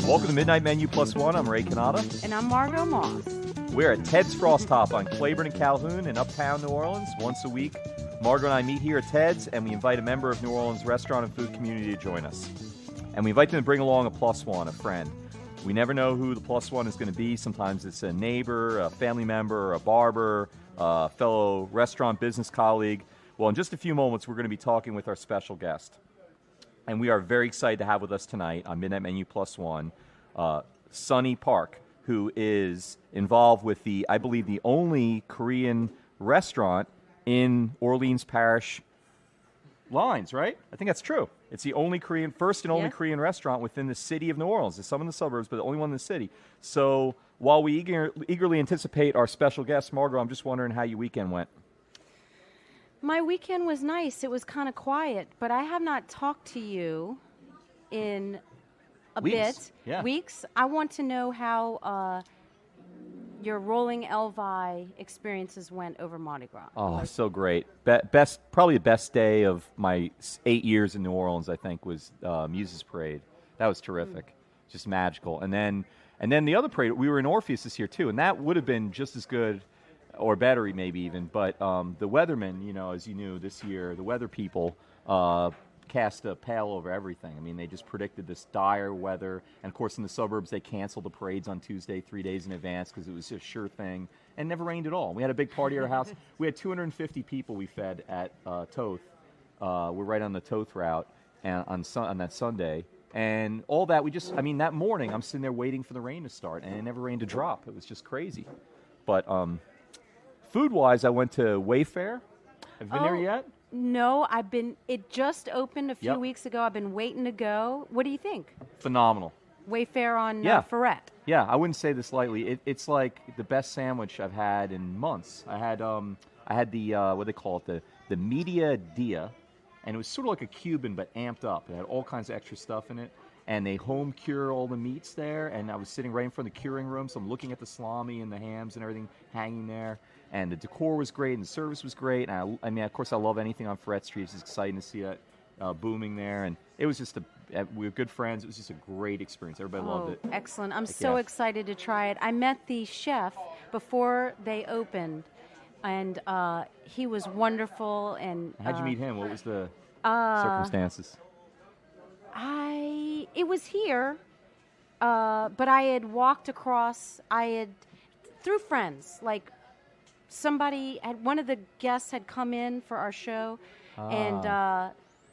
Welcome to Midnight Menu Plus One. I'm Ray Canada. And I'm Margot Moss. We're at Ted's Frost Top on Claiborne and Calhoun in Uptown New Orleans once a week. Margot and I meet here at Ted's, and we invite a member of New Orleans restaurant and food community to join us. And we invite them to bring along a plus one, a friend. We never know who the plus one is going to be. Sometimes it's a neighbor, a family member, a barber, a fellow restaurant business colleague. Well, in just a few moments, we're going to be talking with our special guest. And we are very excited to have with us tonight on Midnight Menu Plus One, Sonny Park, who is involved with I believe, the only Korean restaurant in Orleans Parish lines, right? I think that's true. It's the only first and only Korean restaurant within the city of New Orleans. There's some in the suburbs, but the only one in the city. So while we eagerly anticipate our special guest, Margot, I'm just wondering how your weekend went. My weekend was nice. It was kind of quiet, but I have not talked to you in Weeks. Weeks. I want to know how your Rolling Elvi experiences went over Mardi Gras. Oh, so great. Probably the best day of my 8 years in New Orleans, I think, was Muses Parade. That was terrific. Just magical. And then the other parade, we were in Orpheus this year, too, and that would have been just as good or better maybe even, but the weathermen, as you knew this year, the weather people cast a pale over everything. I mean, they just predicted this dire weather, and of course in the suburbs they canceled the parades on Tuesday 3 days in advance because it was a sure thing, and never rained at all. We had a big party at our house. We had 250 people we fed at Toth. We're right on the Toth route and on that Sunday. And all that, that morning I'm sitting there waiting for the rain to start, and it never rained a drop. It was just crazy. But food-wise, I went to Wayfair. Have you been there yet? No, it just opened a few weeks ago. I've been waiting to go. What do you think? Phenomenal. Wayfair on Ferret. Yeah, I wouldn't say this lightly. It's like the best sandwich I've had in months. I had the, what do they call it, the media dia, and it was sort of like a Cuban but amped up. It had all kinds of extra stuff in it. And they home cure all the meats there, and I was sitting right in front of the curing room, so I'm looking at the salami and the hams and everything hanging there. And the decor was great, and the service was great. And of course, I love anything on Ferret Street. It's exciting to see that booming there. And it was just we were good friends. It was just a great experience. Everybody loved it. Excellent. I'm so excited to try it. I met the chef before they opened, and he was wonderful. And how'd you meet him? What was the circumstances? It was here, but I had walked across, through friends, like one of the guests had come in for our show, and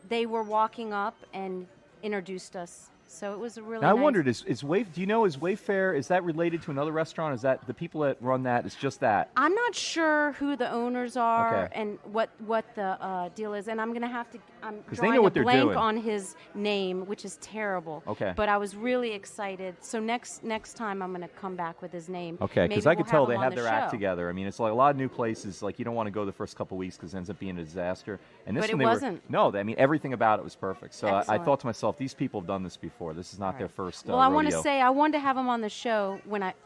they were walking up and introduced us. So it was a really now, nice... I wondered, is Wayfair, is that related to another restaurant? Is that the people that run that, it's just that? I'm not sure who the owners are and what the deal is, and I'm going to have to... I'm drawing a blank on his name, which is terrible. Okay. But I was really excited. So next time I'm going to come back with his name. Okay, because I could tell they have their act together. I mean, it's like a lot of new places, like you don't want to go the first couple of weeks because it ends up being a disaster. And this but it wasn't. No, everything about it was perfect. So I thought to myself, these people have done this before. This is not their first Well, I want to say I wanted to have him on the show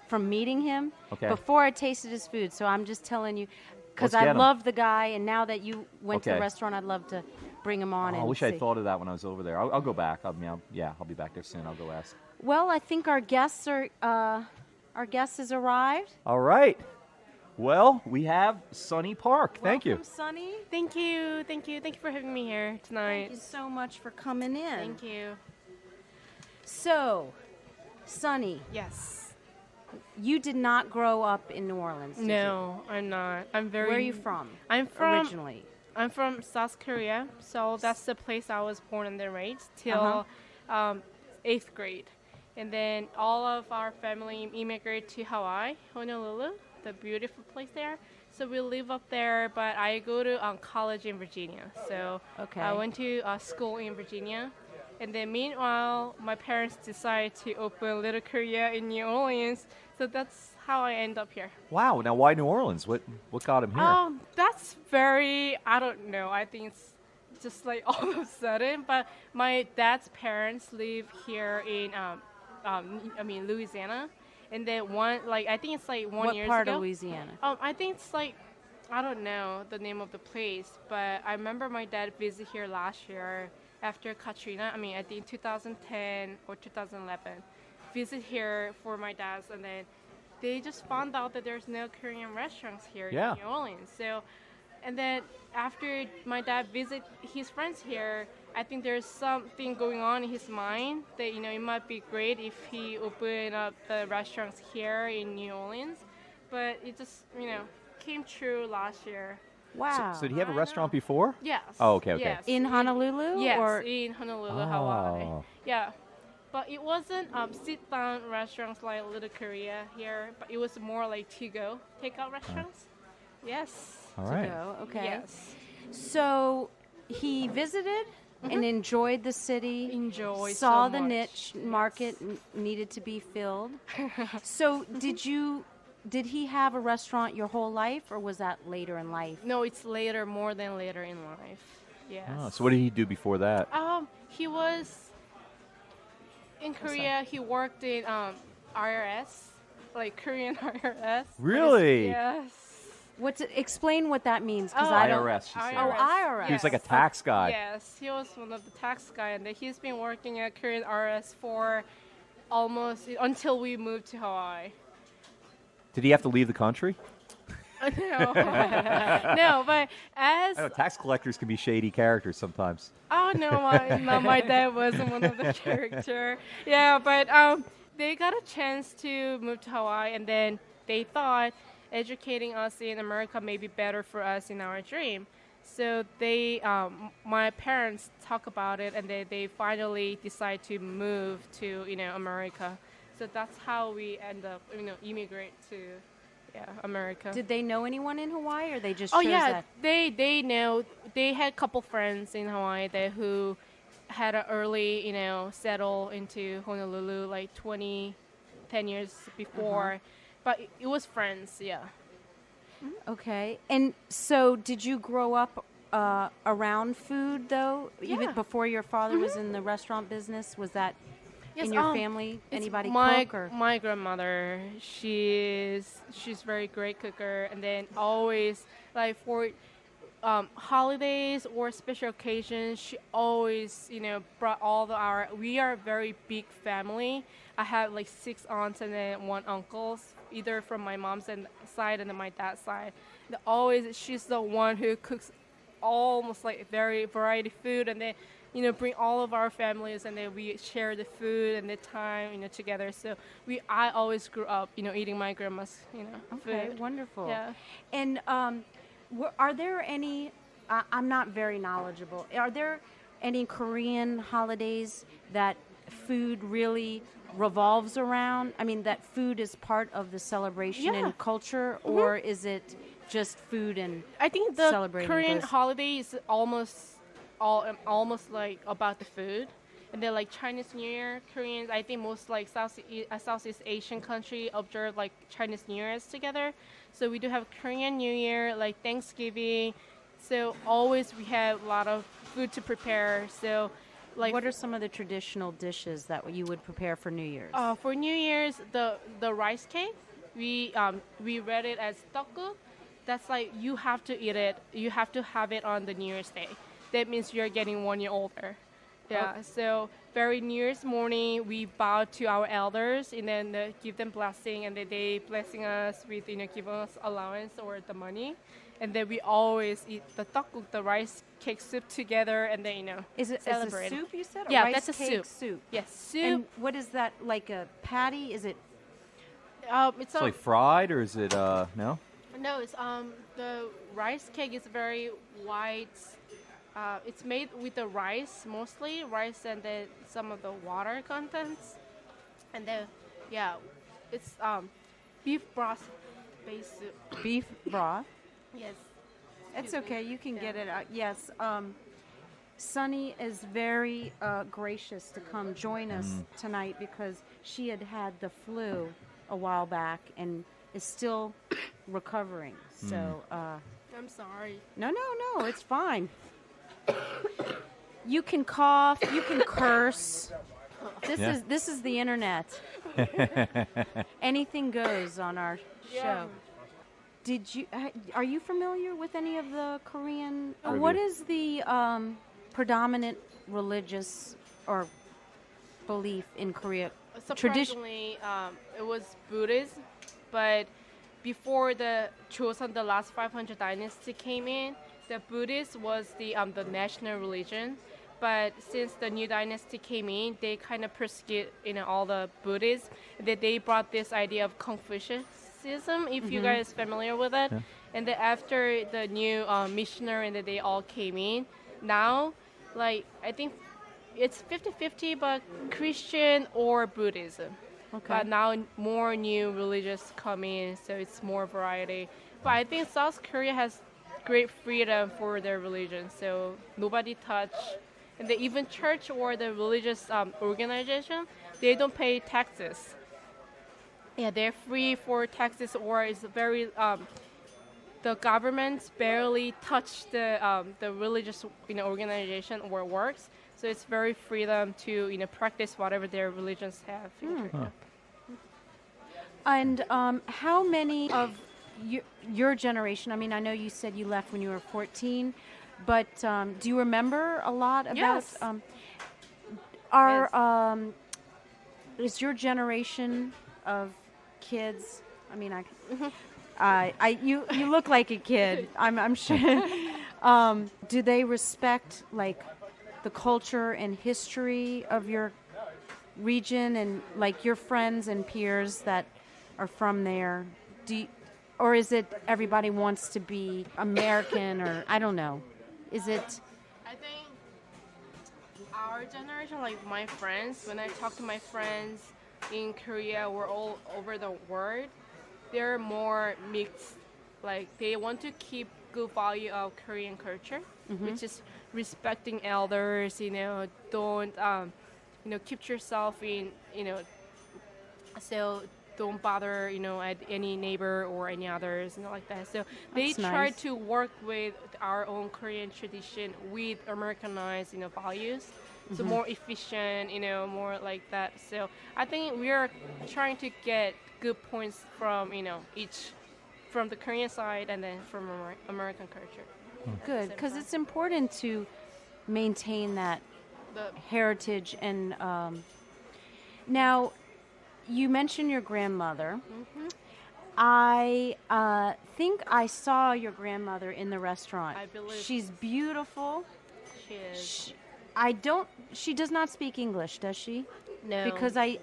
from meeting him before I tasted his food. So I'm just telling you, because I love the guy, and now that you went to the restaurant, I'd love to bring him on. I wish I had thought of that when I was over there. I'll go back. I'll be back there soon. I'll go ask. Well, I think our guest has arrived. All right. Well, we have Sonny Park. Thank you. Welcome, Sonny. Thank you for having me here tonight. Thank you so much for coming in. Thank you. So, Sonny. Yes. You did not grow up in New Orleans, did No, you? I'm not. Where are you from? Originally. I'm from South Korea, so that's the place I was born and then raised till 8th grade. And then all of our family immigrated to Hawaii, Honolulu, the beautiful place there. So we live up there, but I go to college in Virginia. So I went to school in Virginia. And then meanwhile, my parents decided to open Little Korea in New Orleans. So that's how I end up here. Wow. Now, why New Orleans? What got him here? That's I don't know. I think it's just like all of a sudden. But my dad's parents live here in, Louisiana. And then I think it's like 1 year ago. What part of Louisiana? I think it's like, I don't know the name of the place. But I remember my dad visited here last year after Katrina. I think 2010 or 2011. visit here for my dad's, and then they just found out that there's no Korean restaurants here Yeah. in New Orleans. So, and then after my dad visit his friends here, I think there's something going on in his mind that it might be great if he opened up the restaurants here in New Orleans, but it just came true last year. Wow. So did he have a I restaurant know. before? Yes. Oh, okay. Yes. in Honolulu? Yes, Or in Honolulu, Hawaii. Oh. Yeah. But it wasn't sit-down restaurants like Little Korea here, but it was more like to-go takeout restaurants. Yes. All to right. go? Okay. Yes. So he visited and enjoyed the city. Enjoy Saw so the much. niche market needed to be filled. So did he have a restaurant your whole life, or was that later in life? No, it's later, more than later in life. Yes. Oh, so what did he do before that? He was in Korea. He worked in IRS, like Korean IRS. Really? Yes. Explain what that means, because Oh, I don't. IRS, she said. Oh, IRS. He was like a tax guy. Yes, he was one of the tax guy, and he's been working at Korean IRS for almost until we moved to Hawaii. Did he have to leave the country? No, no, but I know tax collectors can be shady characters sometimes. oh no, my dad wasn't one of the character. Yeah, but they got a chance to move to Hawaii, and then they thought educating us in America may be better for us in our dream. So they, my parents talk about it, and they finally decide to move to America. So that's how we end up immigrate to America. Did they know anyone in Hawaii, or they just Oh chose yeah, that? they know. They had a couple friends in Hawaii who had an early settle into Honolulu like 10 years before, but it was friends. Yeah. Okay. And so did you grow up around food, though? Even Yeah. before your father was in the restaurant business? Was that in your family? It's Anybody my, cook? Or? My grandmother, she's very great cooker, and then always like for holidays or special occasions, she always brought we are a very big family. I have like 6 aunts and then 1 uncle, either from my mom's side and then my dad's side. She's the one who cooks almost like very variety food, and then bring all of our families, and then we share the food and the time together. So I always grew up eating my grandma's Okay, food. wonderful. Yeah. And are there any? I'm not very knowledgeable. Are there any Korean holidays that food really revolves around? I mean, that food is part of the celebration Yeah. and culture, or is it just food and I think the celebrating Korean this? holiday is almost like about the food. And then like Chinese New Year, Koreans, I think most like Southeast Asian country observe like Chinese New Year's together. So we do have Korean New Year, like Thanksgiving. So always we have a lot of food to prepare. So like What are some of the traditional dishes that you would prepare for New Year's? for New Year's, the rice cake, we read it as tteokguk. That's like you have to eat it. You have to have it on the New Year's Day. That means you're getting 1 year older. Yeah. So very New Year's morning, we bow to our elders and then give them blessing, and then they blessing us with giving us allowance or the money, and then we always eat the tteokguk, the rice cake soup together, and then Is it celebrate. a soup, you said? Yeah, rice that's a cake soup. Yes, soup. And what is that, like a patty? Is it? It's It's like fried, or is it no? No, it's the rice cake is very white. It's made with the rice mostly, rice and then some of the water contents, and then it's beef broth based soup. Beef broth. Yes. It's Excuse me. okay. You can Yeah. get it out. Yes. Sunny is very gracious to come join us tonight because she had the flu a while back and is still recovering. So I'm sorry. no, it's fine. You can cough. You can curse. Yeah. This is the internet. Anything goes on our show. Are you familiar with any of the Korean? What is the predominant religious or belief in Korea? Surprisingly, it was Buddhism, but before the Joseon, the last 500 dynasty came in, the Buddhism was the national religion. But since the new dynasty came in, they kind of persecute all the Buddhists. They brought this idea of Confucianism, if you guys familiar with it. Yeah. And then after the new missionary and they all came in, now, like I think it's 50-50, but Christian or Buddhism. Okay. But now more new religions come in, so it's more variety. But I think South Korea has great freedom for their religion, so nobody touch. And they, even church or the religious organization, they don't pay taxes. Yeah, they're free for taxes, or it's very the government barely touch the religious organization or works. So it's very freedom to practice whatever their religions have. And how many of your generation? I mean, I know you said you left when you were 14, but do you remember a lot about? Yes. Is your generation of kids? I mean, you look like a kid. I'm sure. Do they respect like the culture and history of your region and like your friends and peers that are from there? Or is it everybody wants to be American, or I don't know? Is it? I think our generation, like my friends, when I talk to my friends in Korea or all over the world, they're more mixed. Like they want to keep good value of Korean culture, which is respecting elders. Don't keep yourself in. So don't bother at any neighbor or any others, like that. So they That's try nice. to work with our own Korean tradition with Americanized values. So more efficient, more like that. So I think we are trying to get good points from from the Korean side and then from American culture. Good, because it's important to maintain that heritage. And now, you mentioned your grandmother. I think I saw your grandmother in the restaurant. I believe She's beautiful. she is. She does not speak English, does she? No. Because it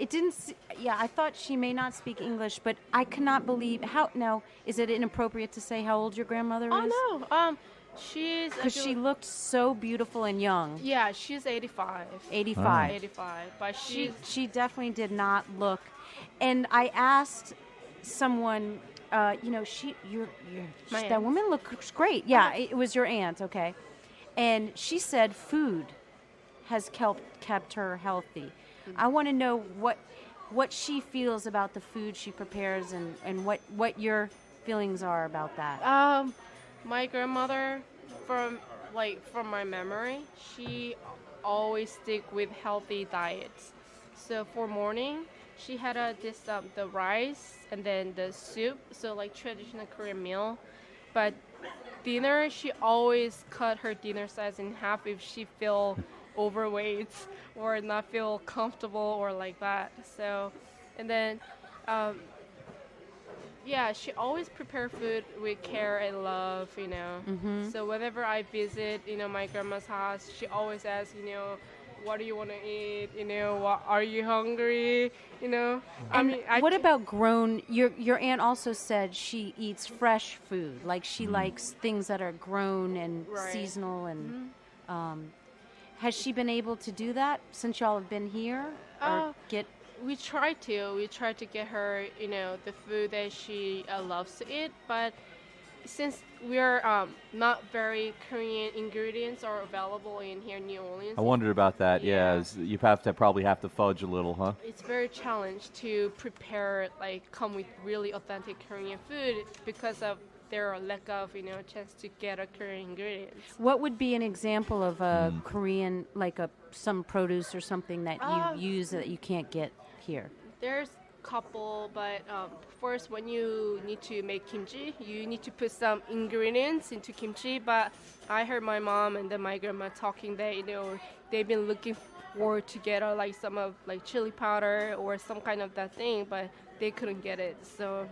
didn't. I thought she may not speak English, but I cannot believe how. Now, is it inappropriate to say how old your grandmother is? Oh no. She's Because she looked so beautiful and young. Yeah, she's 85. 85. 85, but She definitely did not look. And I asked someone, that aunt. woman looks great. Yeah, it was your aunt, okay. And she said food has kept her healthy. I want to know what she feels about the food she prepares and what your feelings are about that. My grandmother, from my memory, she always stick with healthy diets. So for morning, she had the rice and then the soup, so like traditional Korean meal. But dinner, she always cut her dinner size in half if she feel overweight or not feel comfortable or like that. So, and then. Yeah, she always prepare food with care and love, So whenever I visit, my grandma's house, she always asks, what do you want to eat? Are you hungry? What about grown? Your aunt also said she eats fresh food, like she likes things that are grown and seasonal. And has she been able to do that since y'all have been here? We try to get her, the food that she loves to eat. But since we're not very Korean ingredients are available in here in New Orleans. I wondered about that. Yeah, you probably have to fudge a little, huh? It's very challenged to prepare, come with really authentic Korean food because of their lack of, chance to get a Korean ingredients. What would be an example of a Korean, like some produce or something that you use that you can't get here? There's a couple, but first when you need to make kimchi, you need to put some ingredients into kimchi. But I heard my mom and then my grandma talking that they've been looking or to get like some of like chili powder or some kind of that thing, but they couldn't get it. So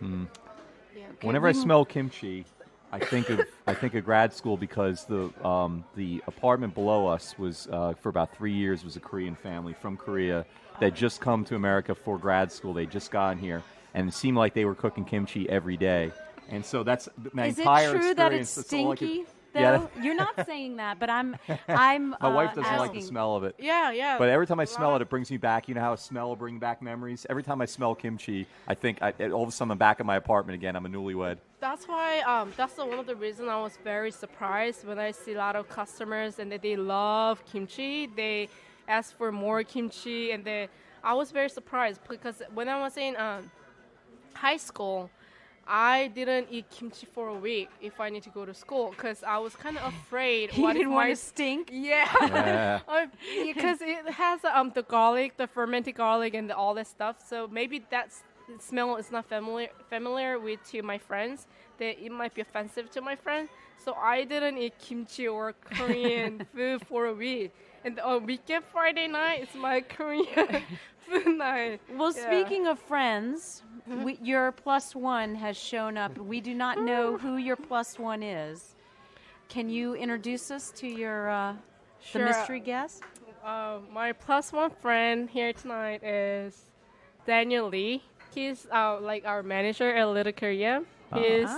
yeah. Whenever I smell kimchi, I think of grad school because the apartment below us was for about 3 years was a Korean family from Korea that just come to America for grad school. They just gotten here, and it seemed like they were cooking kimchi every day. And so that's my Is entire it true experience. that it's That's all I could- stinky? Though Yeah. you're not saying that, but I'm. My wife doesn't like the asking. smell of it. Yeah. But every time I smell it, it brings me back. You know how a smell will bring back memories? Every time I smell kimchi, I think all of a sudden I'm back in my apartment again. I'm a newlywed. That's why. That's one of the reasons I was very surprised when I see a lot of customers and that they love kimchi. They ask for more kimchi, and I was very surprised because when I was in high school, I didn't eat kimchi for a week if I need to go to school because I was kind of afraid. You didn't want to stink. Yeah, because it has the garlic, the fermented garlic, and all that stuff. So maybe the smell is not familiar with to my friends. That it might be offensive to my friend. So I didn't eat kimchi or Korean food for a week. And on weekend Friday night, it's my Korean food night. Well, Yeah. speaking of friends, your +1 has shown up. We do not know who your +1 is. Can you introduce us to your the Sure. mystery guest? My +1 friend here tonight is Daniel Lee. He's like our manager at Little Korea. He's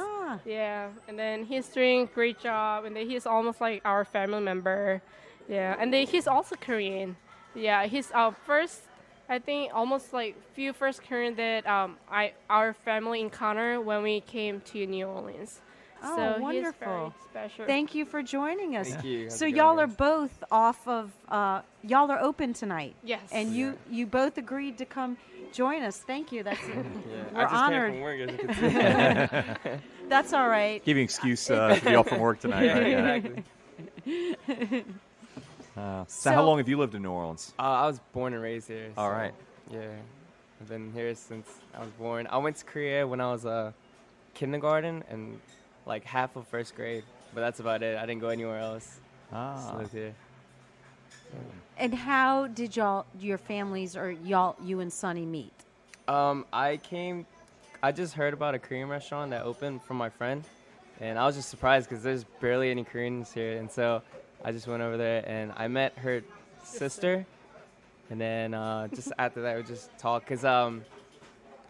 yeah, and then he's doing a great job, and then he's almost like our family member. Yeah, and then he's also Korean. Yeah, he's our first, I think, almost like few first Korean that our family encountered when we came to New Orleans. Oh, so wonderful. He's very special. Thank you for joining us. Thank you. How's So it going, y'all are guys? both off of y'all are open tonight. Yes. And you both agreed to come join us. Thank you. That's Yeah, we're I just honored. came from work, as you can see. That's all right. Give you an excuse to be off from work tonight. Yeah, Right? exactly. So how long have you lived in New Orleans? I was born and raised here. All so, right. Yeah, I've been here since I was born. I went to Korea when I was kindergarten and like half of first grade, but that's about it. I didn't go anywhere else. Just lived here. And how did your families or you and Sonny meet? I just heard about a Korean restaurant that opened from my friend, and I was just surprised because there's barely any Koreans here, and so I just went over there and I met her sister, and then just after that we just talked because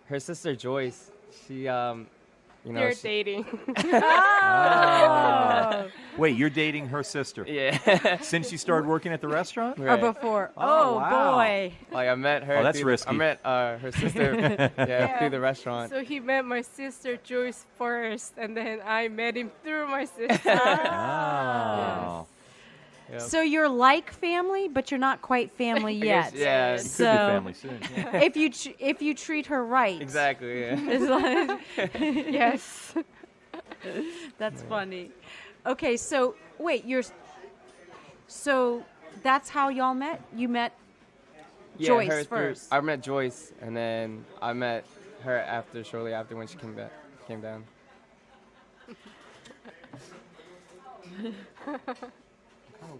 her sister Joyce, she They're dating. Wait, you're dating her sister yeah. since you started working at the restaurant? Right. Or before? Oh, wow. Boy. Like I met her. Oh, that's through risky. I met her sister through the restaurant. So he met my sister Joyce first, and then I met him through my sister. Oh. Yep. So you're like family, but you're not quite family yet. Yeah. Could be So family soon. Yeah. if you treat her right, Exactly. Yeah. it's like- Yes. that's funny. Okay, so wait, so that's how y'all met? You met Yeah, Joyce her first. I met Joyce, and then I met her shortly after when she came down.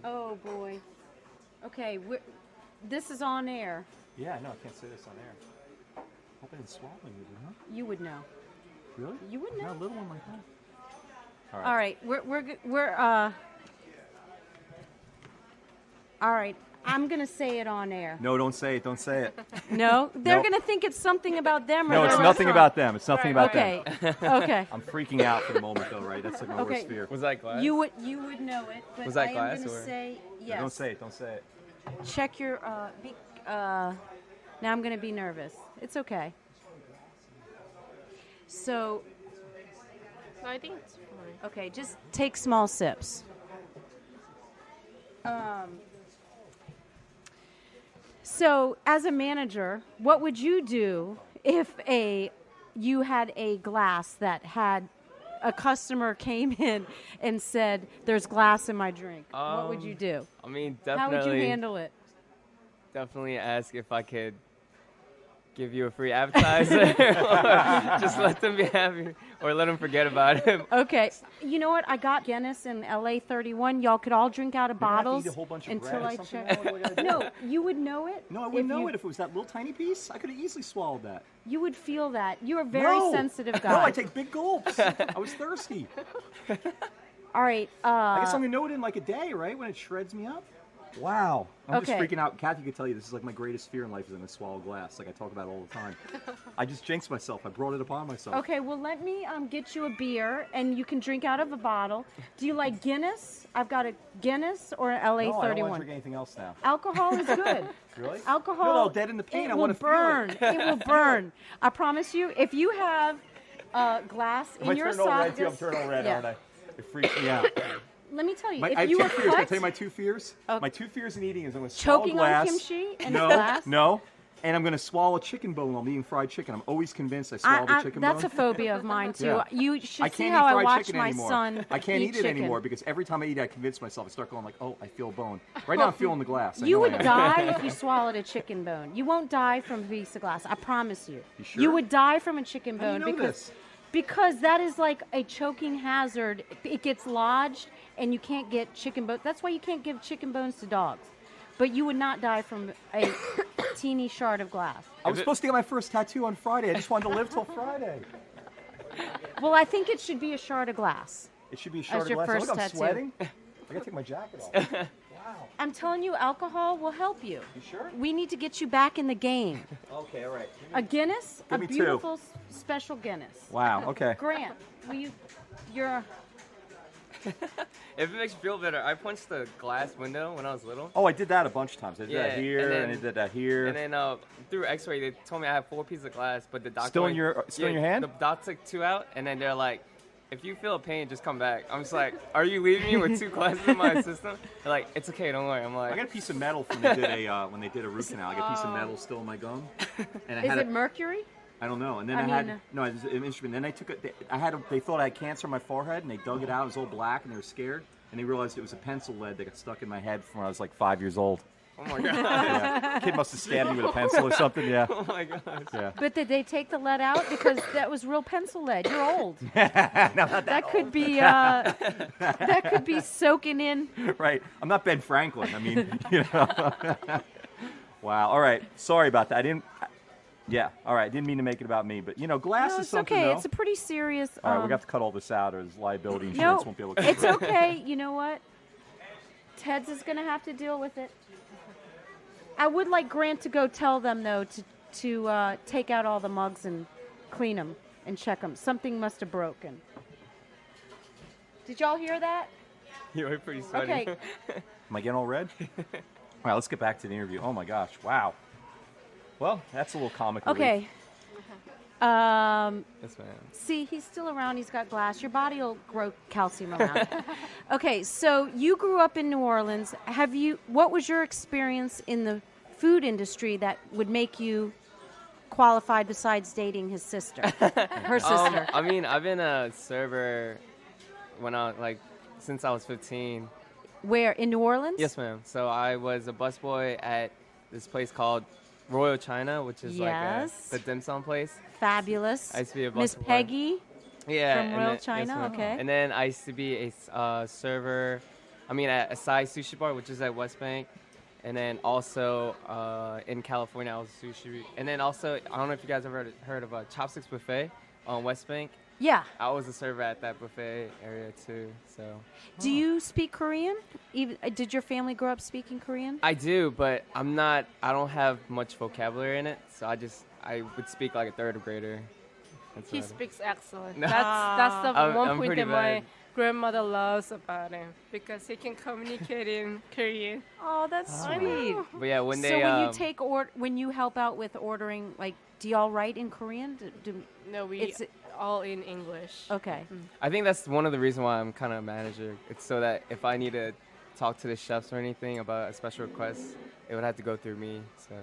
Oh boy. Okay, this is on air. Yeah, no, I can't say this on air. Hope I didn't swallow anything, huh? You would know. Really? You would know. Not a little one like that. All right, we're all right. I'm gonna say it on air. No, don't say it. Don't say it. No, they're Nope. gonna think it's something about them. Or No, their it's nothing restaurant. about them. It's nothing about Okay, them. okay. I'm freaking out for the moment, though, right? That's like my Okay. worst fear. Was that glass? You would know it, but Was that I am glass gonna or- say No, yes. don't say it. Don't say it. Check your now I'm gonna be nervous. It's okay. So No, I think it's fine. okay, just take small sips. So as a manager, what would you do if you had a glass that had a customer came in and said, "There's glass in my drink"? What would you do? I mean, How would you definitely. handle it? Definitely ask if I could give you a free appetizer, or just let them be happy, or let them forget about it. Okay. You know what? I got Guinness in LA 31. Y'all could all drink out of bottles eat a whole bunch of until bread I or something? check. What do I gotta do? No, you would know it. No, I wouldn't know you, it if it was that little tiny piece. I could have easily swallowed that. You would feel that. You're a very No. sensitive guy. No, I take big gulps. I was thirsty. All right. I guess I'm gonna know it in like a day, right? When it shreds me up. Wow. I'm just Okay. freaking out. Kathy could tell you this is like my greatest fear in life is I'm gonna swallow glass. Like I talk about it all the time. I just jinxed myself. I brought it upon myself. Okay, well, let me get you a beer, and you can drink out of a bottle. Do you like Guinness? I've got a Guinness or an LA No, I don't want 31. to drink anything else now. Alcohol is good. Really? Alcohol. No, dead in the pain. It I will want to burn. feel it. It will burn. I promise you. If you have glass in your esophagus, I'm turning all red, yeah. aren't I? It freaks me out. Let me tell you, I if have you two were fears. Can I cut, tell you my two fears? Okay. My two fears in eating is I'm going to swallow choking glass. on kimchi and no, glass. No. And I'm going to swallow a chicken bone while I'm eating fried chicken. I'm always convinced I swallowed a chicken that's bone. a phobia of mine too. Yeah. You should I see can't how eat I fried watch chicken my anymore. son. I can't eat it chicken. anymore because every time I eat it, I convince myself. I start going like, oh, I feel a bone. Right now I'm feeling the glass. I You know I would am. die if you swallowed a chicken bone. You won't die from a piece of glass. I promise you. You sure? You would die from a chicken How do bone you know because this? because that is like a choking hazard. It gets lodged and you can't get chicken bones. That's why you can't give chicken bones to dogs. But you would not die from a teeny shard of glass. I was supposed to get my first tattoo on Friday. I just wanted to live till Friday. Well, I think it should be a shard of glass. It should be a shard of your glass. first Look, I'm tattoo. sweating. I gotta take my jacket off. Wow. I'm telling you, alcohol will help you. You sure? We need to get you back in the game. Okay, all right. A Guinness, Give a me two. beautiful special Guinness. Wow. Okay. Grant, will you? You're. If it makes you feel better, I punched the glass window when I was little. Oh, I did that a bunch of times. I did Yeah, that here, and and, then- I did that here. And then through X-ray, they told me I had 4 pieces of glass, but the doctor Still in your hand? The doctor took 2 out, and then they're like, "If you feel a pain, just come back." I'm just like, "Are you leaving me with 2 glasses in my system?" They're like, "It's okay, don't worry." I'm I like, got a piece of metal from when they did a root canal. I got a piece of metal still in my gum, and I Is had it mercury? I don't know. And then I I, mean, had no, it was an instrument. Then they took it. They thought I had cancer on my forehead, and they dug it out. It was all black, and they were scared. And they realized it was a pencil lead that got stuck in my head from when I was like 5 years old. "Oh my god." Yeah. Kid must have stabbed me with a pencil or something. Yeah. Oh my gosh. Yeah. But did they take the lead out because that was real pencil lead? You're old. That could be that could be soaking in. Right. I'm not Ben Franklin. I mean, you know. Wow. All right. Sorry about that. I didn't. Yeah. All right. Didn't mean to make it about me, but you know, glass No, is it's something. okay. Though. It's a pretty serious. All right. We got to cut all this out, or his liability no, insurance won't be able to. Cover it's it. okay. You know what? Ted's is gonna have to deal with it. I would like Grant to go tell them though to take out all the mugs and clean them and check them. Something must have broken. Did y'all hear that? You were pretty sweaty. Okay. Am I getting all red? All right. Let's get back to the interview. Oh my gosh. Wow. Well, that's a little comic relief. Okay. Yes, ma'am. See, he's still around. He's got glass. Your body will grow calcium around it. Okay, so you grew up in New Orleans. What was your experience in the food industry that would make you qualified besides dating his sister, her sister? I mean, I've been a server since I was 15. Where, in New Orleans? Yes, ma'am. So I was a busboy at this place called Royal China, which is Yes. the dim sum place. Fabulous. I used to be a Miss busboy. Peggy? Yeah. From and Royal then- China? ma'am. Okay. And then I used to be a server, at a Sai sushi bar, which is at West Bank. And then also in California, I was a sushi. And then also, I don't know if you guys ever heard of a Chopsticks Buffet on West Bank. Yeah. I was a server at that buffet area too. So Do you speak Korean? Did your family grow up speaking Korean? I do, but I don't have much vocabulary in it. So I would speak like a third grader. That's He about it. speaks excellent. No. That's the I'm one point pretty that my bad. grandmother loves about him because he can communicate in Korean. Oh, that's sweet. But yeah, when So they when you help out with ordering, like, do y'all write in Korean? No, we It's- all in English. Okay. I think that's one of the reasons why I'm kind of a manager. It's so that if I need to talk to the chefs or anything about a special request, it would have to go through me. So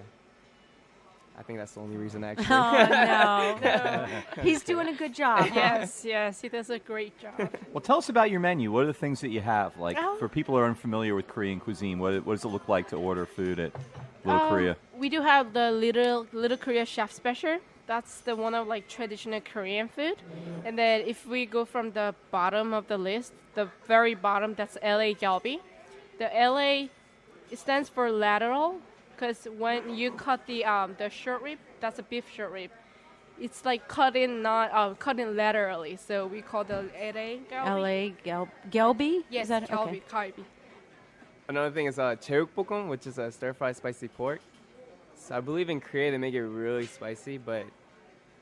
I think that's the only reason actually. Oh no, he's doing a good job. Yes, he does a great job. Well, tell us about your menu. What are the things that you have? Like, Oh. for people who are unfamiliar with Korean cuisine, what does it look like to order food at Little Korea? We do have the Little Korea Chef Special. That's the one of like traditional Korean food. And then if we go from the bottom of the list, the very bottom, that's LA galbi. The LA, it stands for lateral, because when you cut the short rib, that's a beef short rib. It's like cut in laterally, so we call the LA galbi. Gelbi? Yes, Is that galbi, okay? galbi. Another thing is 제육볶음, which is a stir-fried spicy pork. So I believe in Korea they make it really spicy, but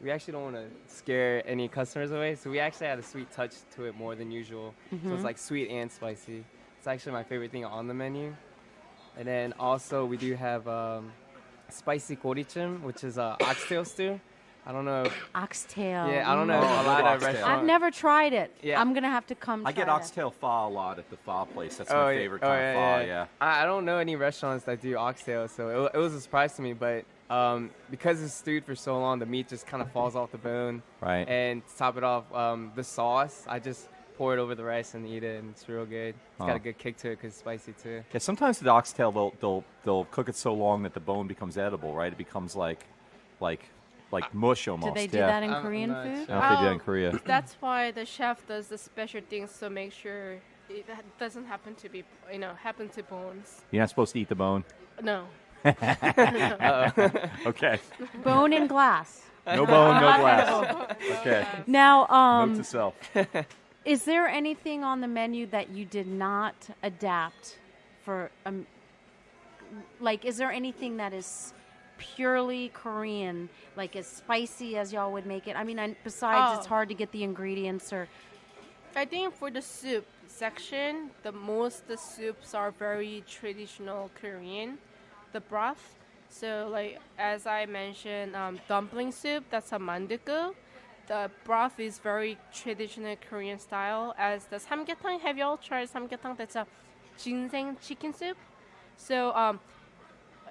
we actually don't want to scare any customers away. So we actually add a sweet touch to it more than usual. So it's like sweet and spicy. It's actually my favorite thing on the menu. And then also we do have spicy gorichim, which is oxtail stew. I don't know. Oxtail. Yeah, I don't know. Oh, A I love lot of oxtail. restaurants. I've never tried it. Yeah. I'm gonna have to come. I get try that. oxtail pho a lot at the pho place. That's my favorite kind of pho, yeah. I don't know any restaurants that do oxtail, so it was a surprise to me. But because it's stewed for so long, the meat just kind of falls off the bone. Right. And to top it off, the sauce, I just pour it over the rice and eat it, and it's real good. It's got a good kick to it because it's spicy too. Yeah, sometimes the oxtail, they'll cook it so long that the bone becomes edible, right? It becomes like mush almost. Do they do yeah. that in I'm Korean not food? I don't know if they do that in Korea. That's why the chef does the special things to make sure it doesn't happen to be, happen to bones. You're not supposed to eat the bone. No. Okay. Bone and glass. No bone, no glass. Okay. Now, Note to self. is there anything on the menu that you did not adapt for? Like, is there anything that is purely Korean, like as spicy as y'all would make it? I mean, besides, it's hard to get the ingredients or. I think for the soup section, the soups are very traditional Korean. The broth, so like as I mentioned, dumpling soup, that's a manduku. The broth is very traditional Korean style. As the samgyetang, have y'all tried samgyetang? That's a ginseng chicken soup. So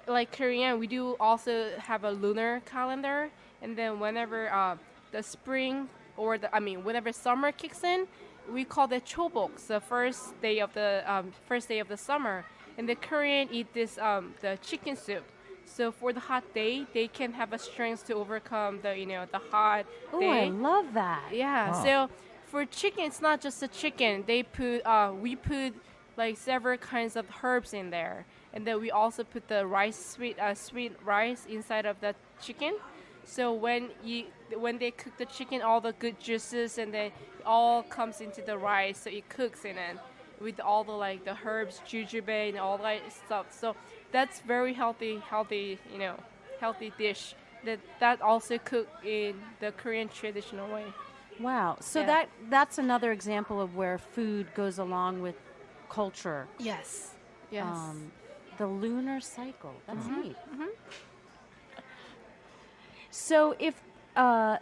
like Korean, we do also have a lunar calendar, and then whenever the spring whenever summer kicks in, we call it chobok, the first day of the summer. And the Korean eat this the chicken soup. So for the hot day, they can have a strength to overcome the hot Oh, day. I love that. Yeah. Huh. So for chicken, it's not just the chicken. We put like several kinds of herbs in there, and then we also put the sweet rice inside of the chicken. So when they cook the chicken, all the good juices and then it all comes into the rice, so it cooks in it with all the herbs, jujube and all that stuff. So that's very healthy dish that also cooked in the Korean traditional way. Wow. So Yeah. that's another example of where food goes along with culture. Yes. Yes. The lunar cycle. That's neat. So if there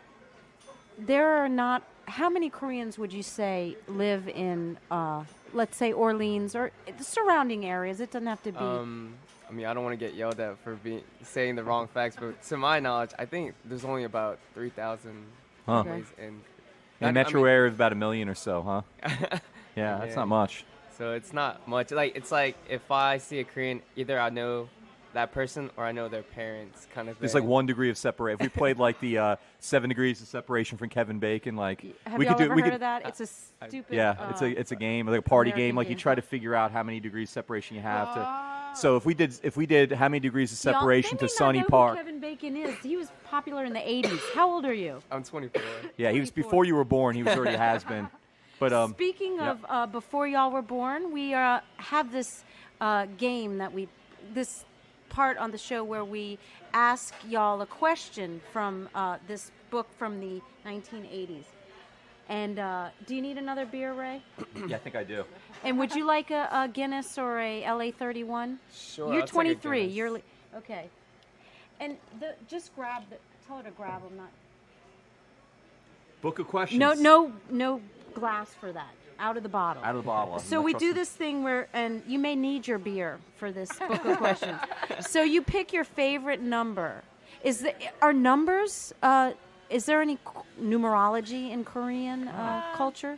are not, how many Koreans would you say live in, let's say, Orleans or the surrounding areas? It doesn't have to be. I mean, I don't want to get yelled at for saying the wrong facts, but to my knowledge, I think there's only about 3,000 Huh. families in In the metro area, of about 1 million or so, huh? Yeah, that's Yeah. not much. So it's not much. It's like if I see a Korean, either I know that person or I know their parents, kind of thing. There's like 1 degree of separation. If we played like the 7 degrees of separation from Kevin Bacon, like Have we y'all could do. ever We heard could. of that? It's a stupid. Yeah, it's a game, like a party American game. Like you game. try to figure out how many degrees separation you have to. So if we did how many degrees of separation Y'all, to Sunny they may not know Park? who Kevin Bacon is. He was popular in the 80s. How old are you? I'm 24. Yeah, he was before you were born. He was already has been. But Speaking yeah. of before y'all were born, we have this game this part on the show where we ask y'all a question from this book from the 1980s. And do you need another beer, Ray? yeah, I think I do. And would you like a Guinness or a LA 31? Sure. You're I'll take a 23. Guinness. You're okay. And just tell her to grab them. Not Book of questions. no glass for that. Out of the bottle. Out of the bottle. So I'm we not do trusting- this thing where, and you may need your beer for this book of questions. So you pick your favorite number, Are numbers? Is there any numerology in Korean culture?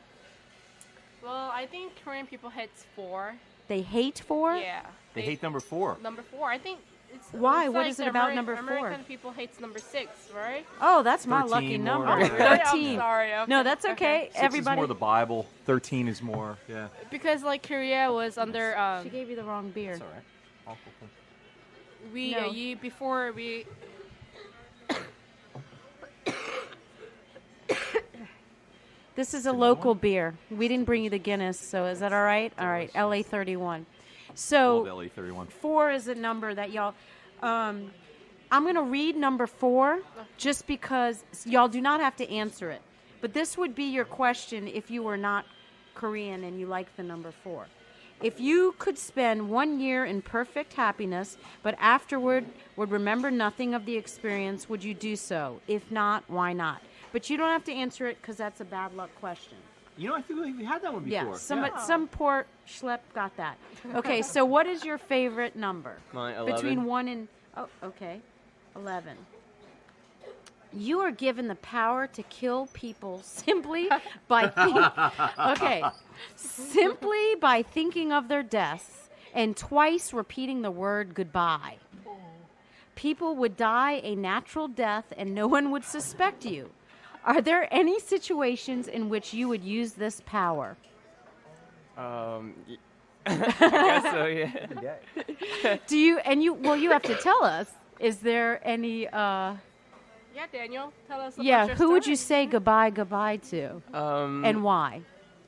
Well, I think Korean people hate 4. They hate 4? Yeah. They hate number 4. Number 4. I think it's. Why? It's What like is it about Ameri- number 4? American people hates number 6, right? Oh, that's my 13 lucky more. number. Oh, really? 13. I'm sorry. Okay. No, that's okay. 6 Everybody. is more the Bible. 13 is more. Yeah. Because like Korea was under She gave you the wrong beer. That's all right. we No. you before we This is a local beer. We didn't bring you the Guinness, so is that all right? All right, LA 31. So Love LA 31. 4 is a number that y'all. I'm going to read number 4 just because y'all do not have to answer it. But this would be your question if you were not Korean and you like the number 4. If you could spend 1 year in perfect happiness, but afterward would remember nothing of the experience, would you do so? If not, why not? But you don't have to answer it because that's a bad luck question. You know, I feel like we had that one before. Yeah, some poor schlep got that. Okay, so what is your favorite number? Mine, 11. Between 1 and... Oh, okay. 11. You are given the power to kill people simply by simply by thinking of their deaths and twice repeating the word goodbye. People would die a natural death and no one would suspect you. Are there any situations in which you would use this power? I guess so, yeah. Do you you have to tell us. Is there any Yeah, Daniel, tell us about yeah, your who would story. you say goodbye to? And why?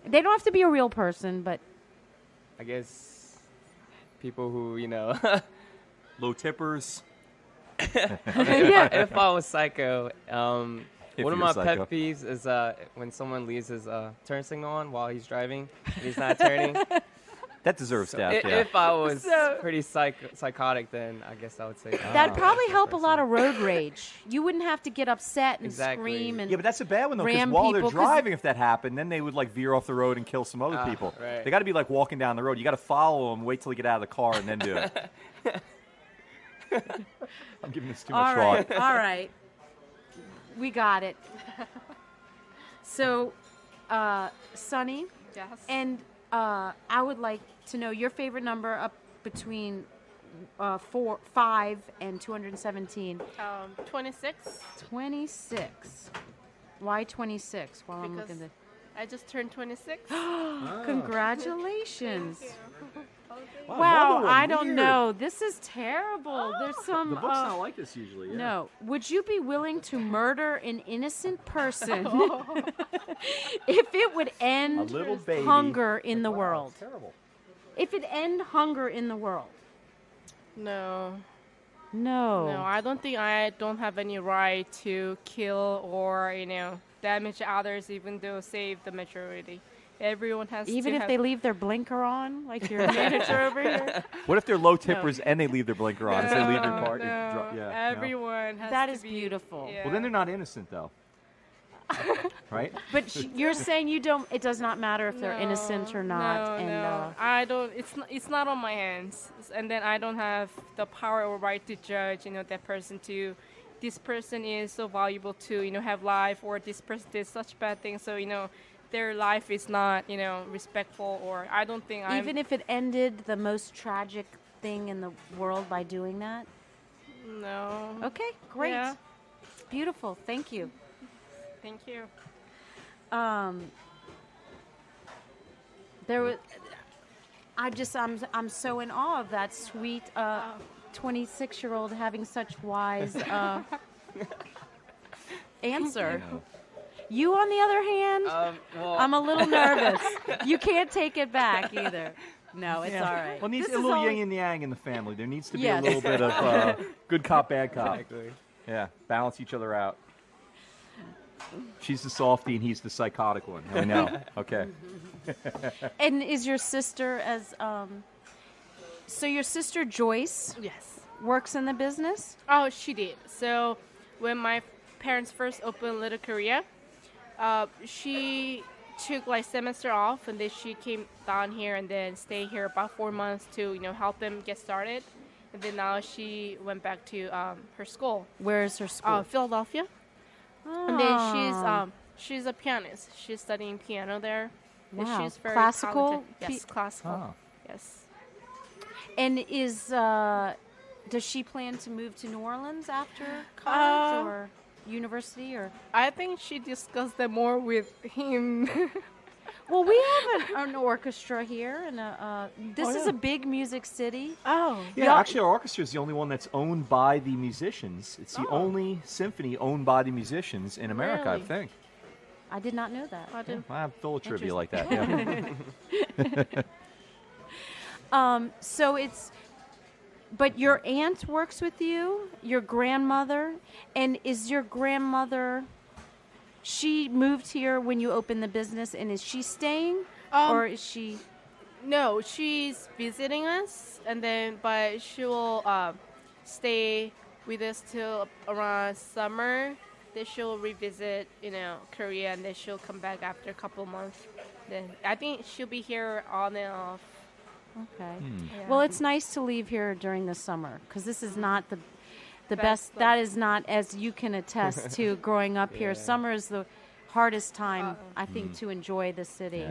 They don't have to be a real person, but I guess people who, you know, Low tippers. if I was psycho, If one of you're my psycho. pet peeves is when someone leaves his turn signal on while he's driving and he's not turning. That deserves So death, yeah. If I was So- pretty psychotic, then I guess I would say that'd probably that help a person. lot of road rage. You wouldn't have to get upset and Exactly. scream and Yeah, but that's a bad one, though, because ram while they're people, 'cause- driving, if that happened, then they would, like, veer off the road and kill some other people. Right. They got to be, like, walking down the road. You got to follow them, wait till they get out of the car, and then do it. I'm giving this too much all right, thought. all right. We got it. So, Sonny, Yes. and I would like to know your favorite number up between 5 and 217. 26. 26. Why 26? While I'm Because looking at I just turned 26. Congratulations. Wow, Wow, another one. I don't Weird. know. This is terrible. There's some. The book's not like this usually, yeah. No. Would you be willing to murder an innocent person if it would A end little baby. hunger in the Wow, world? it's terrible. If it end hunger in the world? No. No. No, I don't think I don't have any right to kill or, damage others, even though save the majority. Everyone has Even to if have they leave their blinker on, like your manager over here? What if they're low tippers and they leave their blinker on? As they leave your car? No, Yeah, no? everyone has That to is be, beautiful. yeah. Well, then they're not innocent, though. Right? But you're saying you don't. It does not matter if they're innocent or not. No, no. I don't. It's not on my hands, and then I don't have the power or right to judge. That person to. This person is so valuable to have life, or this person did such bad things. So their life is not respectful, or I don't think I'm. Even if it ended the most tragic thing in the world by doing that. No. Okay, great. Yeah. Beautiful. Thank you. Thank you. There was. I'm so in awe of that sweet 26-year-old having such wise answer. You, on the other hand, Well, I'm a little nervous. You can't take it back either. No, it's all right. Well, needs This a is little all- yin and yang in the family. There needs to be Yes. a little bit of good cop, bad cop. exactly. Yeah, balance each other out. She's the softie and he's the psychotic one. I know. Okay. And is your sister so your sister Joyce Yes. works in the business? Oh, she did. So when my parents first opened Little Korea, she took like semester off, and then she came down here and then stayed here about 4 months to help them get started. and then now she went back to her school. Where is her school? Philadelphia. And then she's a pianist. She's studying piano there. And Wow. she's very Classical? talented. Yes, classical. Oh. Yes. And does she plan to move to New Orleans after college or university or? I think she discussed that more with him. Well, we have an orchestra here, and this is a big music city. Oh. Yeah, actually, our orchestra is the only one that's owned by the musicians. It's the only symphony owned by the musicians in America, Really? I think. I did not know that. I didn't. I have full of trivia like that. Yeah. So it's, but your aunt works with you, your grandmother, and is your grandmother? She moved here when you opened the business, and is she staying, or is she? No, she's visiting us, and then but she will stay with us till around summer. Then she'll revisit, Korea, and then she'll come back after a couple of months. Then I think she'll be here on and off. Okay. Yeah. Well, it's nice to leave here during the summer because this is not the best. Best That is not, as you can attest to, growing up here. Summer is the hardest time, I think, to enjoy the city.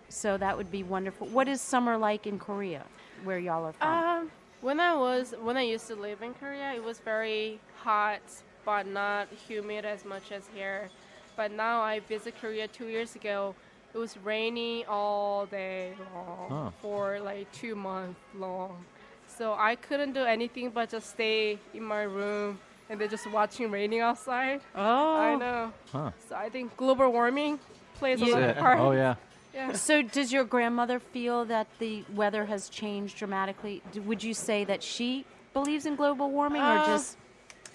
So that would be wonderful. What is summer like in Korea, where y'all are from? When I used to live in Korea, it was very hot, but not humid as much as here. But now I visit Korea 2 years ago. It was rainy all day long for like 2 months long. So I couldn't do anything but just stay in my room and then just watching raining outside. Oh, I know. Huh. So I think global warming plays a lot of part. Oh, yeah. Yeah. So does your grandmother feel that the weather has changed dramatically? Would you say that she believes in global warming, or just?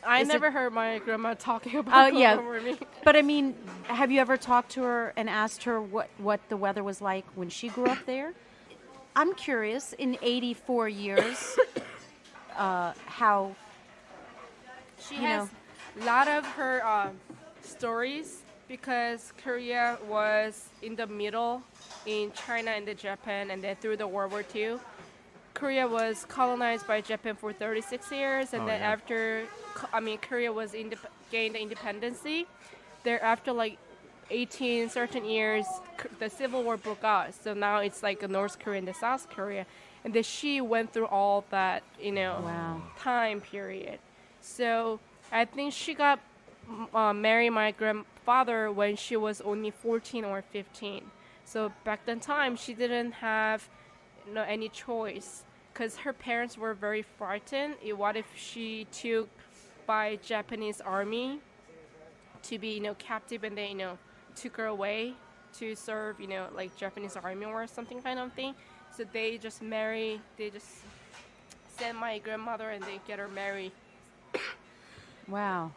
I Is never it- heard my grandma talking about global yeah. warming. But I mean, have you ever talked to her and asked her what the weather was like when she grew up there? I'm curious, in 84 years, how, She you has a lot of her stories because Korea was in the middle in China and the Japan, and then through the World War II. Korea was colonized by Japan for 36 years, and then after, Korea was gained independency. Thereafter, like 18 certain years, the Civil War broke out. So now it's like a North Korea and the South Korea, and then she went through all that, Wow. time period. So I think she got married my grandfather when she was only 14 or 15. So back then time, she didn't have any choice because her parents were very frightened. What if she took by Japanese army to be captive, and they took her away to serve like Japanese army or something kind of thing. So they just send my grandmother and they get her married. wow.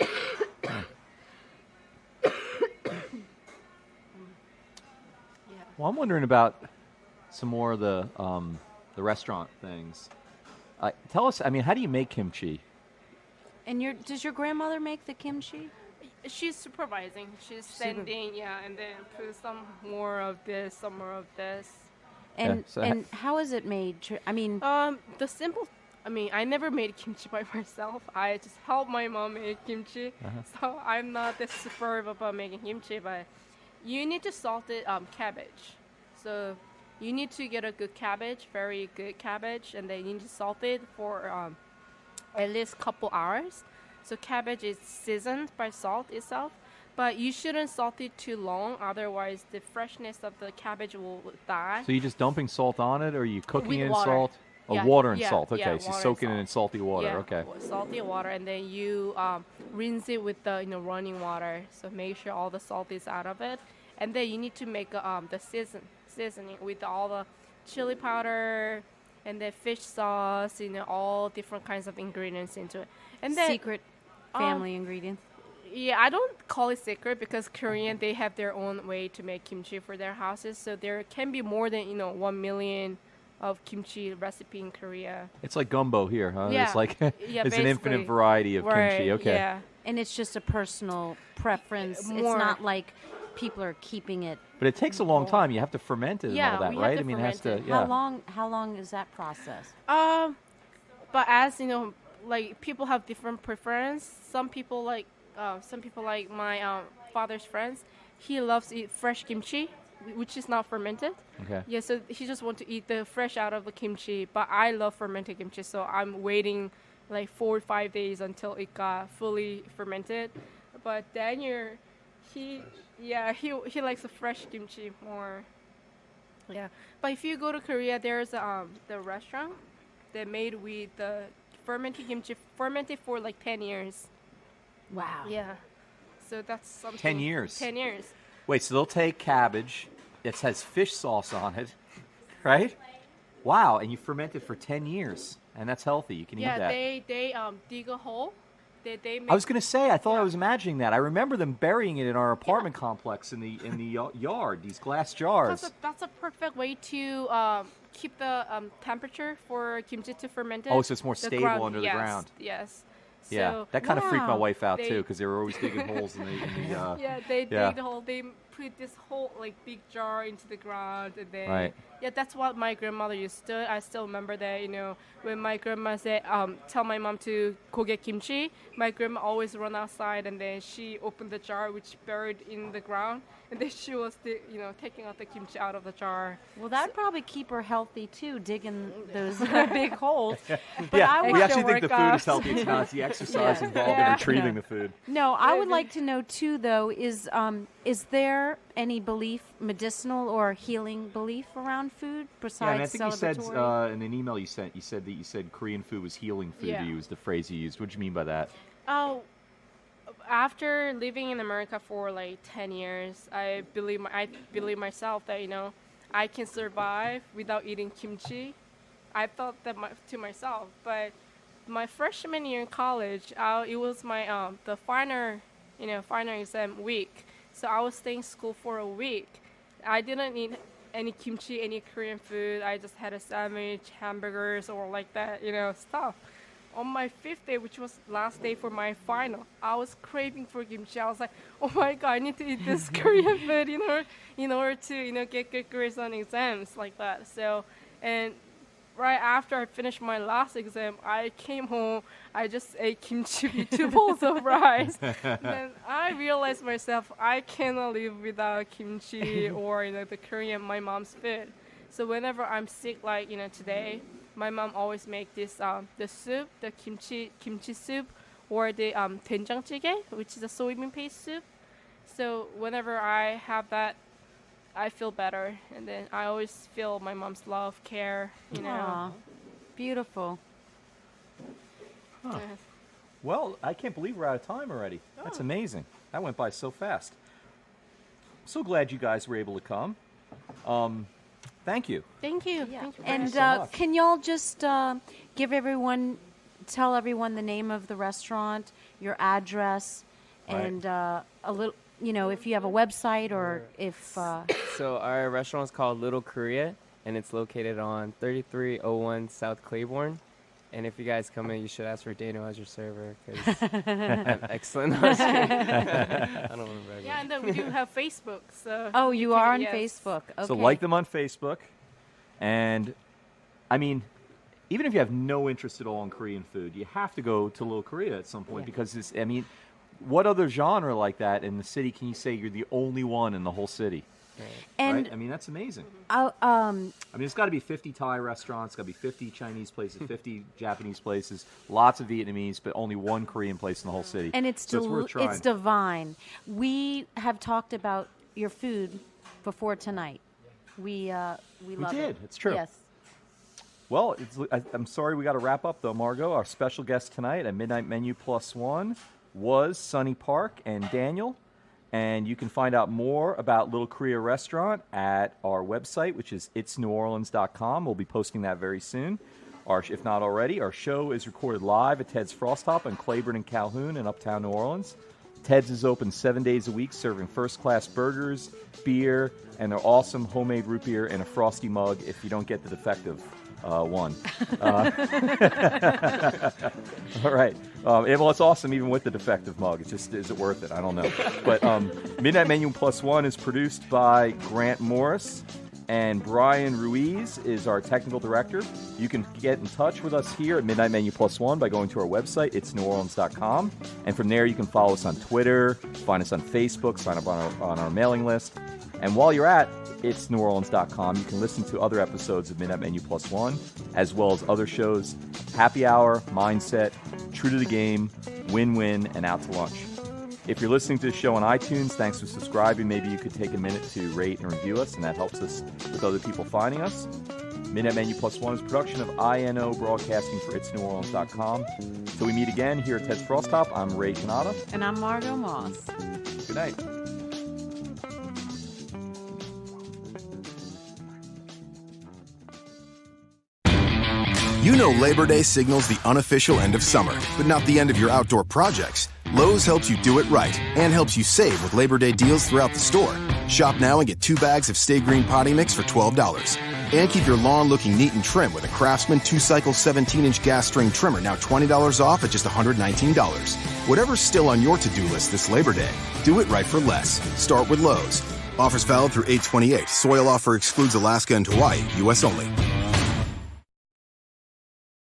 Well, I'm wondering about some more of the restaurant things. Tell us, how do you make kimchi? And does your grandmother make the kimchi? She's supervising. She's sending, and then put some more of this, some more of this. And so and how is it made? The simple. I never made kimchi by myself. I just helped my mom make kimchi. So I'm not that superb about making kimchi, but you need to salt it cabbage. So you need to get a good cabbage, very good cabbage, and then you need to salt it for at least a couple hours. So cabbage is seasoned by salt itself, but you shouldn't salt it too long, otherwise the freshness of the cabbage will die. So you just dumping salt on it, or are you cooking With it in water. salt? Oh, Yeah, water and yeah, salt. Okay, yeah, so you're water and soaking it salt. in salty water. Yeah, Okay. salty water, and then you rinse it with the running water. So make sure all the salt is out of it, and then you need to make the seasoning with all the chili powder and then fish sauce, all different kinds of ingredients into it. And then Secret family ingredients. yeah, I don't call it secret because Korean, they have their own way to make kimchi for their houses. So there can be more than 1 million of kimchi recipe in Korea. It's like gumbo here, huh? Yeah. It's like Yeah, it's an infinite basically. variety of Right, kimchi. Okay. Yeah. And it's just a personal preference. It's More. not like people are keeping it. But it takes a long time. You have to ferment it and Yeah, all that, we have right? to It has ferment to. it. Yeah. How long is that process? but as you know, like people have different preference. Some people like my father's friends. He loves to eat fresh kimchi, which is not fermented. Okay. Yeah, so he just want to eat the fresh out of the kimchi. But I love fermented kimchi, so I'm waiting like 4 or 5 days until it got fully fermented. But Daniel, he likes the fresh kimchi more. Yeah, but if you go to Korea, there's the restaurant that made with the fermented kimchi, fermented for like 10 years. Wow. Yeah, so that's something. 10 years. 10 years. Wait, so they'll take cabbage, it has fish sauce on it, right? Wow, and you ferment it for 10 years, and that's healthy. You can eat that. Yeah, they dig a hole. They make, I was going to say, I thought I was imagining that. I remember them burying it in our apartment complex in the yard, these glass jars. That's a perfect way to keep the temperature for kimchi to ferment it. Oh, so it's more stable under the ground. Yes. Yeah, So, that kind of freaked my wow. wife out too, because they were always digging holes in the yeah, they yeah. dig the hole. They put this whole like big jar into the ground, and then Right. yeah, that's what my grandmother used to. I still remember that. You know, when my grandma said, "Tell my mom to go get kimchi," my grandma always run outside, and then she opened the jar, which buried in the ground, and then she was, taking out the kimchi out of the jar. Well, that'd probably keep her healthy too, digging those big holes. But yeah, I we would, actually think the food is workouts. healthy. It's not the exercise involved in Yeah. retrieving the food. no, I would like to know too, though, is there any belief, medicinal or healing belief around food Yeah, besides and I think you said celebratory? in an email you sent, you said Korean food was healing food. Yeah. To use the phrase you used. What do you mean by that? Oh, after living in America for like 10 years, I believe myself that I can survive without eating kimchi. I thought that to myself, but my freshman year in college, it was my the final exam week. So I was staying school for a week. I didn't eat any kimchi, any Korean food. I just had a sandwich, hamburgers, or like that, stuff. On my 5th day, which was last day for my final, I was craving for kimchi. I was like, oh my god, I need to eat this Korean food in order to get good grades on exams like that. So, and right after I finished my last exam, I came home. I just ate kimchi with 2 bowls of rice. Then I realized myself I cannot live without kimchi or the Korean, my mom's food. So whenever I'm sick, like today, my mom always make this the soup, the kimchi soup, or the 된장찌개, which is a soybean paste soup. So whenever I have that, I feel better, and then I always feel my mom's love, care. Aw, beautiful. Huh. Yes. Well, I can't believe we're out of time already. That's amazing. That went by so fast. I'm so glad you guys were able to come. Thank you. Thank you. Yeah. Thank you. And so much. can y'all just tell everyone the name of the restaurant, your address, Right. and a little, if you have a website or if. So our restaurant is called Little Korea, and it's located on 3301 South Claiborne. And if you guys come in, you should ask for Daniel as your server, because I'm excellent. I don't want to brag. Yeah, and then we do have Facebook. So Oh, you are on yes. Facebook. Okay. So like them on Facebook, and I mean, even if you have no interest at all in Korean food, you have to go to Little Korea at some point because what other genre like that in the city can you say you're the only one in the whole city? And right? I mean, that's amazing. I mean, it's got to be 50 Thai restaurants, got to be 50 Chinese places, 50 Japanese places, lots of Vietnamese, but only one Korean place in the whole city. and it's so it's worth trying. it's divine. We have talked about your food before tonight. We love did. it. It's true. Yes. Well, I'm sorry we got to wrap up, though, Margot. Our special guest tonight at Midnight Menu +1 was Sunny Park and Daniel. And you can find out more about Little Korea Restaurant at our website, which is itsneworleans.com. We'll be posting that very soon, if not already. Our show is recorded live at Ted's Frost Top in Claiborne and Calhoun in Uptown New Orleans. Ted's is open 7 days a week, serving first-class burgers, beer, and their awesome homemade root beer in a frosty mug if you don't get the defective one. All right. Well, it's awesome even with the defective mug. It's just, is it worth it? I don't know. But Midnight Menu +1 is produced by Grant Morris, And Brian Ruiz is our technical director. You can get in touch with us here at Midnight Menu Plus One by going to our website, itsneworleans.com. And from there, you can follow us on Twitter, find us on Facebook, sign up on our mailing list. And while you're at itsneworleans.com, you can listen to other episodes of Midnight Menu Plus One, as well as other shows, Happy Hour, Mindset, True to the Game, Win-Win, and Out to Lunch. If you're listening to the show on iTunes, thanks for subscribing. Maybe you could take a minute to rate and review us, and that helps us with other people finding us. Midnight Menu Plus One is a production of INO Broadcasting for itsneworleans.com. Till we meet again here at Ted's Frost Top, I'm Ray Canada. And I'm Margot Moss. Good night. You know Labor Day signals the unofficial end of summer, but not the end of your outdoor projects. Lowe's helps you do it right and helps you save with Labor Day deals throughout the store. Shop now and get 2 bags of Stay Green potting mix for $12. And keep your lawn looking neat and trim with a Craftsman 2-cycle 17-inch gas string trimmer, now $20 off at just $119. Whatever's still on your to-do list this Labor Day, do it right for less. Start with Lowe's. Offers valid through 8/28. Soil offer excludes Alaska and Hawaii. U.S. only.